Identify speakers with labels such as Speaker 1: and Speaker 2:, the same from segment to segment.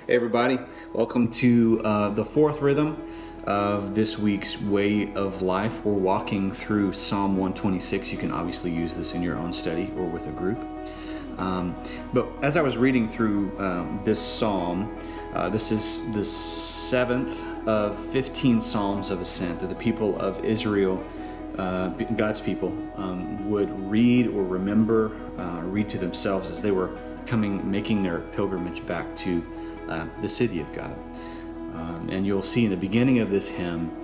Speaker 1: Hey everybody, welcome to the fourth rhythm of this week's Way of Life. We're walking through Psalm 126. You can obviously use this in your own study or with a group. But as I was reading through this psalm, this is the seventh of 15 psalms of ascent that the people of Israel, God's people, would read or remember, read to themselves as they were making their pilgrimage back to the city of God. And you'll see in the beginning of this hymn,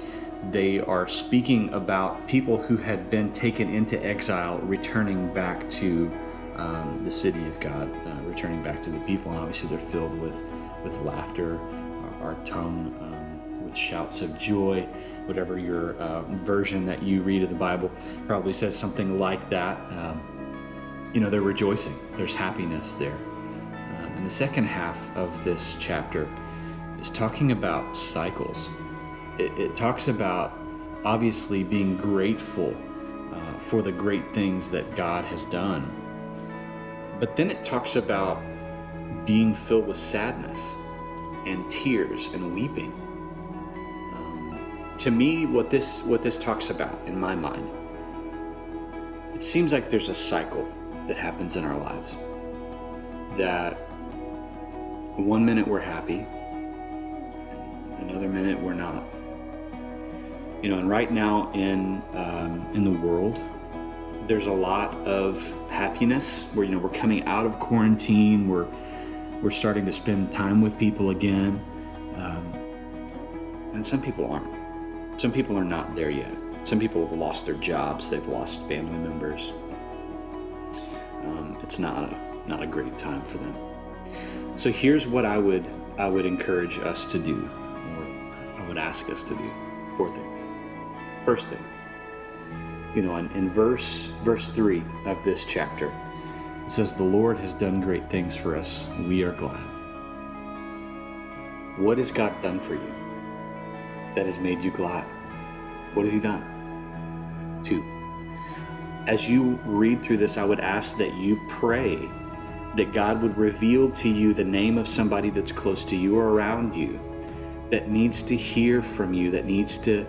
Speaker 1: they are speaking about people who had been taken into exile, returning back to the city of God, returning back to the people. And obviously they're filled with laughter, our tongue with shouts of joy. Whatever your version that you read of the Bible probably says something like that. They're rejoicing. There's happiness there. And the second half of this chapter is talking about cycles. It talks about obviously being grateful for the great things that God has done. But then it talks about being filled with sadness and tears and weeping. To me, what this talks about in my mind, it seems like there's a cycle that happens in our lives. That one minute we're happy, another minute we're not. And right now in the world, there's a lot of happiness where we're coming out of quarantine, we're starting to spend time with people again, and some people aren't. Some people are not there yet. Some people have lost their jobs, they've lost family members. It's not a great time for them. So here's what I would encourage us to do, or I would ask us to do. 4 things. First thing, in verse 3 of this chapter, it says, "The Lord has done great things for us. We are glad." What has God done for you that has made you glad? What has He done? 2, as you read through this, I would ask that you pray that God would reveal to you the name of somebody that's close to you or around you that needs to hear from you, that needs to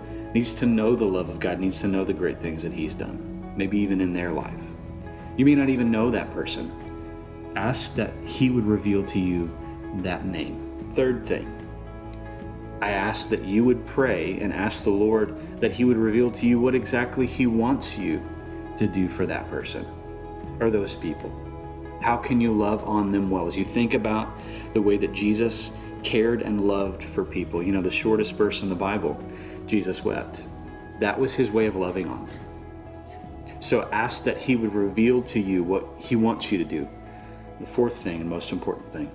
Speaker 1: know the love of God, needs to know the great things that He's done, maybe even in their life. You may not even know that person. Ask that He would reveal to you that name. 3rd thing, I ask that you would pray and ask the Lord that He would reveal to you what exactly He wants you to do for that person or those people. How can you love on them well? As you think about the way that Jesus cared and loved for people, the shortest verse in the Bible, Jesus wept. That was His way of loving on them. So ask that He would reveal to you what He wants you to do. The 4th thing and most important thing,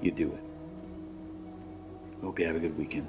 Speaker 1: you do it. I hope you have a good weekend.